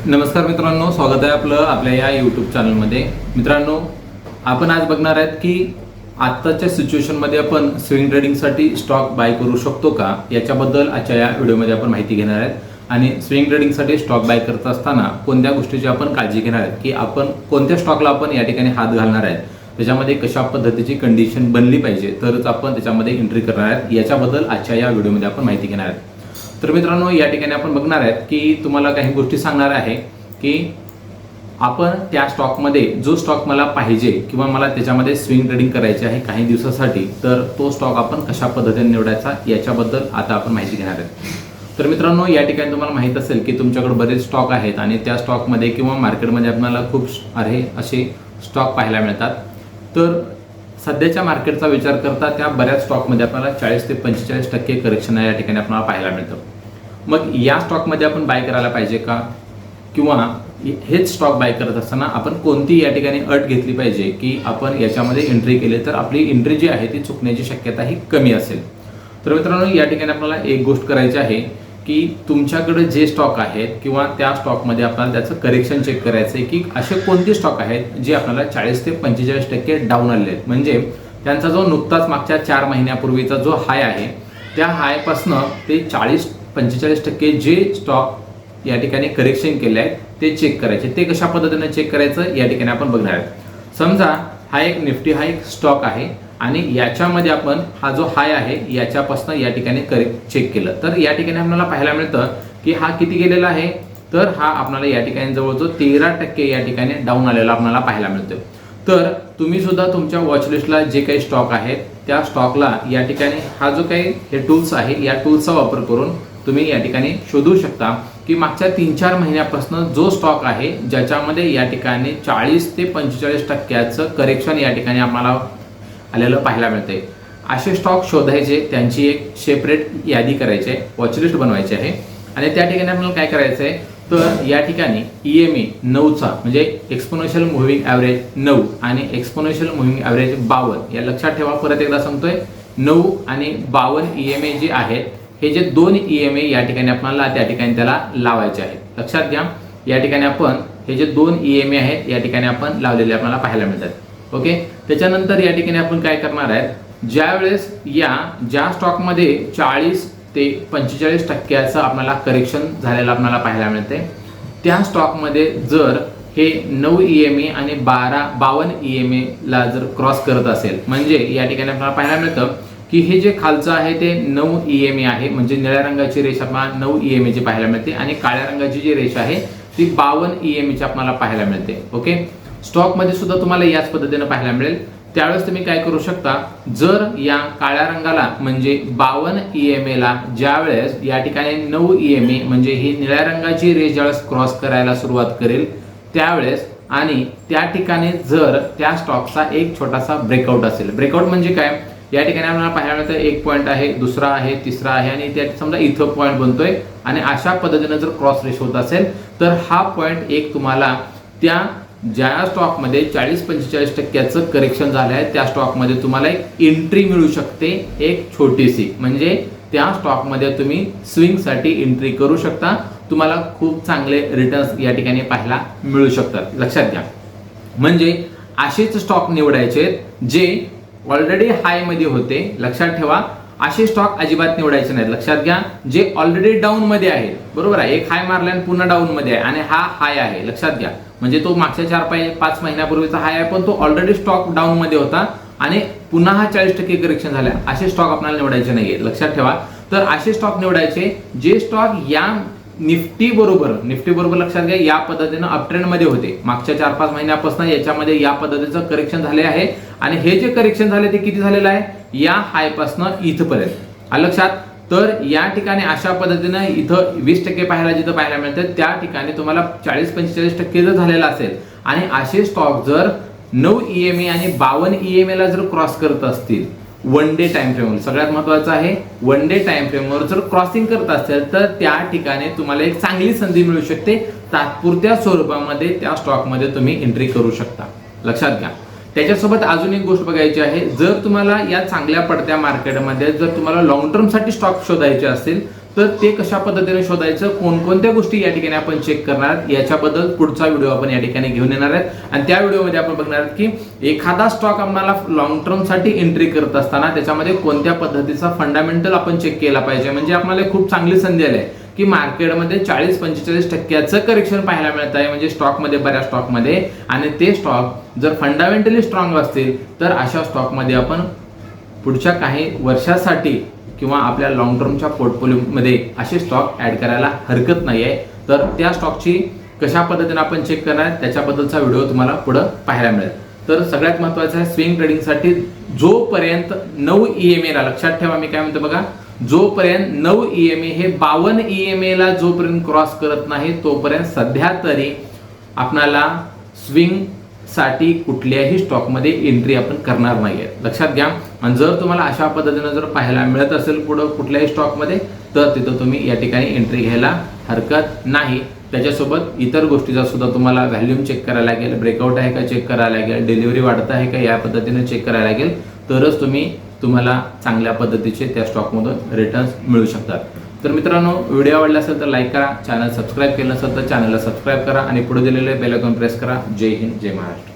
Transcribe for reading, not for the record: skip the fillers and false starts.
नमस्कार मित्रांनो, स्वागत आहे आपलं आपल्या या यूट्यूब चॅनलमध्ये। मित्रांनो, आपण आज बघणार आहेत की आत्ताच्या सिच्युएशनमध्ये आपण स्विंग ट्रेडिंगसाठी स्टॉक बाय करू शकतो का, याच्याबद्दल आजच्या या व्हिडिओमध्ये आपण माहिती घेणार आहेत। आणि स्विंग ट्रेडिंगसाठी स्टॉक बाय करत असताना कोणत्या गोष्टीची आपण काळजी घेणार आहेत की आपण कोणत्या स्टॉकला आपण या ठिकाणी हात घालणार आहेत, त्याच्यामध्ये कशा पद्धतीची कंडिशन बनली पाहिजे तरच आपण त्याच्यामध्ये एंट्री करणार आहेत, याच्याबद्दल आजच्या या व्हिडिओमध्ये आपण माहिती घेणार आहेत। तर मित्रांनो, या ठिकाणी आपण बघणार आहेत की तुम्हाला काही गोष्टी सांगणार आहे की आपण त्या स्टॉकमध्ये जो स्टॉक मला पाहिजे किंवा मला त्याच्यामध्ये स्विंग ट्रेडिंग करायचे आहे काही दिवसासाठी, तर तो स्टॉक आपण कशा पद्धतीने निवडायचा याच्याबद्दल आता आपण माहिती घेणार आहोत। तर मित्रांनो, या ठिकाणी तुम्हाला माहित असेल की तुमच्याकडे बरेच स्टॉक आहेत आणि त्या स्टॉकमध्ये किंवा मार्केटमध्ये आपल्याला खूप असे स्टॉक पाहायला मिळतात। तर सध्याच्या मार्केटचा विचार करता त्या बऱ्याच स्टॉकमध्ये आपल्याला 40 ते 45% करेक्शन या ठिकाणी आपल्याला पाहायला मिळतं। मग या स्टॉकमध्ये आपण बाय करायला पाहिजे का, किंवा हेच स्टॉक बाय करत असताना आपण कोणती या ठिकाणी अट घेतली पाहिजे की आपण याच्यामध्ये एंट्री केली तर आपली एंट्री जी आहे ती चुकण्याची शक्यता ही कमी असेल। तर मित्रांनो, या ठिकाणी आपल्याला एक गोष्ट करायची आहे की तुमच्याकडे जे स्टॉक आहेत किंवा त्या स्टॉकमध्ये आपल्याला त्याचं करेक्शन चेक करायचं आहे की असे कोणते स्टॉक आहेत जे आपल्याला 40 ते 45% डाऊन आलेले आहेत, म्हणजे त्यांचा जो नुकताच मागच्या 4 महिन्यापूर्वीचा जो हाय आहे त्या हायपासनं ते 40-45% जे स्टॉक या ठिकाणी करेक्शन केले आहेत ते चेक करायचे। ते कशा पद्धतीने चेक करायचं या ठिकाणी आपण बघणार आहोत। समजा हा एक निफ्टी हा एक स्टॉक आहे आणि याच्यामध्ये आपण हा जो हाय आहे याच्यापासून या ठिकाणी चेक केलं तर या ठिकाणी आपल्याला पाहायला मिळतं की हा किती गेलेला आहे, तर हा आपल्याला या ठिकाणी जवळजवळ 13% या ठिकाणी डाऊन आलेला आपल्याला पाहायला मिळतं। तर तुम्ही सुद्धा तुमच्या वॉचलिस्टला जे काही स्टॉक आहेत त्या स्टॉकला या ठिकाणी हा जो काही हे टूल्स आहे या टूल्सचा वापर करून तुम्ही या ठिकाणी शोधू शकता की मागच्या 3-4 महिन्यापासून जो स्टॉक आहे ज्याच्यामध्ये या ठिकाणी 40 ते 45% करेक्शन या ठिकाणी आम्हाला आलेलं पाहायला मिळते। असे स्टॉक शोधायचे, त्यांची एक सेपरेट यादी करायची आहे, वॉचलिस्ट बनवायची आहे आणि त्या ठिकाणी आपल्याला काय करायचं आहे, तर या ठिकाणी EMA 9चा म्हणजे एक्सपोनेन्शियल मूव्हिंग ॲव्हरेज 9 आणि एक्सपोनेन्शियल मूव्हिंग ॲव्हरेज 52 या लक्षात ठेवा। परत एकदा सांगतोय, 9 आणि 52 EMA जे आहेत हे जे दोन EMA या ठिकाणी आपल्याला त्या ठिकाणी त्याला लावायचे आहेत। लक्षात घ्या, या ठिकाणी आपण हे जे दोन EMA आहेत या ठिकाणी आपण लावलेले आपल्याला पाहायला मिळतात। ओके, त्याच्यानंतर या ठिकाणी आपण काय करणार आहे, ज्यावेळेस ज्या स्टॉकमध्ये 40 ते 45% आपल्याला करेक्शन झालेलं आपल्याला पाहायला मिळते त्या स्टॉकमध्ये जर हे 9 EMA आणि 52 EMA ला जर क्रॉस करत असेल, म्हणजे या ठिकाणी आपल्याला पाहायला मिळतं की हे जे खालचं आहे ते 9 EMA आहे, म्हणजे निळ्या रंगाची रेष आपल्याला 9 EMA ची पाहायला मिळते आणि काळ्या रंगाची जी रेष आहे ती 52 EMA ची आपल्याला पाहायला मिळते। ओके, स्टॉकमध्ये सुद्धा तुम्हाला याच पद्धतीने पाहायला मिळेल। त्यावेळेस तुम्ही काय करू शकता, जर या काळ्या रंगाला म्हणजे 52 EMA ला ज्यावेळेस या ठिकाणी 9 EMA म्हणजे ही निळ्या रंगाची रेष ज्यावेळेस क्रॉस करायला सुरुवात करेल त्यावेळेस आणि त्या ठिकाणी जर त्या स्टॉकचा एक छोटासा ब्रेकआउट असेल, ब्रेकआउट म्हणजे काय, या ठिकाणी आपल्याला पाहायला मिळतं एक पॉईंट आहे, दुसरा आहे, तिसरा आहे आणि त्या समजा इथं पॉईंट बनतोय आणि अशा पद्धतीने जर क्रॉस रेश होत असेल तर हा पॉईंट एक तुम्हाला त्या ज्या स्टॉकमध्ये 40-45% करेक्शन झालं आहे त्या स्टॉकमध्ये तुम्हाला एक एंट्री मिळू शकते, एक छोटीशी, म्हणजे त्या स्टॉकमध्ये तुम्ही स्विंगसाठी एंट्री करू शकता, तुम्हाला खूप चांगले रिटर्न्स या ठिकाणी पाहायला मिळू शकतात। लक्षात घ्या, म्हणजे असेच स्टॉक निवडायचे जे ऑलरेडी हाय मध्ये होते। लक्षात ठेवा, असे स्टॉक अजिबात निवडायचे नाहीत। लक्षात घ्या, जे ऑलरेडी डाऊन मध्ये आहेत, बरोबर आहे, एक हाय मारला आणि पुन्हा डाऊन मध्ये आहे आणि हा हाय आहे। लक्षात घ्या, म्हणजे तो मागच्या 4-5 महिन्यापूर्वीचा हाय आहे पण तो ऑलरेडी स्टॉक डाऊन मध्ये होता आणि पुन्हा हा 40% करेक्शन झाला, असे स्टॉक आपल्याला निवडायचे नाहीये। लक्षात ठेवा, तर असे स्टॉक निवडायचे जे स्टॉक या निफ्टी बरोबर लक्षात घ्या या पद्धतीने अपट्रेंड मध्ये होते। मागच्या 4-5 महिन्यापासून याच्यामध्ये या पद्धतीचं करेक्शन झाले आहे आणि हे जे करेक्शन झाले ते किती झालेलं आहे, या हाय पासून इथपर्यंत। लक्षात, तर या ठिकाणी अशा पद्धतीने इथं 20% जिथं पाहायला मिळतं त्या ठिकाणी तुम्हाला 40-45% जर झालेला असेल आणि असे स्टॉक जर 9 EMA आणि 52 EMA ला जर क्रॉस करत असतील वन डे टाइम फ्रेमवर, सगळ्यात महत्त्वाचं आहे वन डे टाइम फ्रेमवर जर क्रॉसिंग करत असेल तर त्या ठिकाणी तुम्हाला एक चांगली संधी मिळू शकते, तात्पुरत्या स्वरूपामध्ये त्या स्टॉकमध्ये तुम्ही एंट्री करू शकता। लक्षात घ्या, त्याच्यासोबत अजून एक गोष्ट बघायची आहे, जर तुम्हाला या चांगल्या पडत्या मार्केटमध्ये जर तुम्हाला लॉंग टर्म साठी स्टॉक शोधायचे असतील तर ते कशा पद्धतीने शोधायचं, कोणकोणत्या गोष्टी या ठिकाणी आपण चेक करणार आहोत याच्याबद्दल पुढचा व्हिडिओ आपण या ठिकाणी घेऊन येणार आहेत। आणि त्या व्हिडिओमध्ये आपण बघणार आहोत की एखादा स्टॉक आम्हाला लॉंग टर्म साठी एंट्री करत असताना त्याच्यामध्ये कोणत्या पद्धतीचा फंडामेंटल आपण चेक केला पाहिजे। म्हणजे आपल्याला खूप चांगली संधी आली आहे की मार्केटमध्ये 40-45% करेक्शन पाहायला मिळत आहे, म्हणजे स्टॉकमध्ये, बऱ्याच स्टॉकमध्ये, आणि ते स्टॉक जर फंडामेंटली स्ट्रॉंग असतील तर अशा स्टॉकमध्ये आपण पुढच्या काही वर्षासाठी किंवा आपल्या लॉंग टर्मच्या पोर्टफोलिओमध्ये असे स्टॉक ऍड करायला हरकत नाही आहे। तर त्या स्टॉकची कशा पद्धतीने आपण चेक करणार त्याच्याबद्दलचा व्हिडिओ तुम्हाला पुढे पाहायला मिळेल। तर सगळ्यात महत्त्वाचं आहे स्विंग ट्रेडिंगसाठी जोपर्यंत 9 EMA ला, लक्षात ठेवा मी काय म्हणतो बघा, जोपर्यंत 9 EMA हे 52 EMA ला जोपर्यंत क्रॉस करत नाही तोपर्यंत सध्या तरी आपणाला स्विंग साठी कुठल्याही स्टॉकमध्ये एंट्री आपण करणार नाहीये, लक्षात घ्या। आणि जर तुम्हाला अशा पद्धतीने जर पाहायला मिळत असेल पुढे कुठल्याही स्टॉकमध्ये तर तिथं तुम्ही या ठिकाणी एंट्री घ्यायला हरकत नाही। त्याच्यासोबत इतर गोष्टीचा सुद्धा तुम्हाला व्हॅल्यूम चेक करायला लागेल, ब्रेकआउट आहे का चेक करायला लागेल, डिलिव्हरी वाढत आहे का या पद्धतीने चेक करायला लागेल, तरच तुम्हाला चांगल्या पद्धतीचे त्या स्टॉकमधून रिटर्न्स मिळू शकतात। तर मित्रांनो, व्हिडिओ आवडला असेल तर लाईक करा, चॅनल सबस्क्राईब केलं नसेल तर चॅनलला सबस्क्राईब करा आणि पुढे दिलेले बेल आयकॉन प्रेस करा। जय हिंद, जय महाराष्ट्र।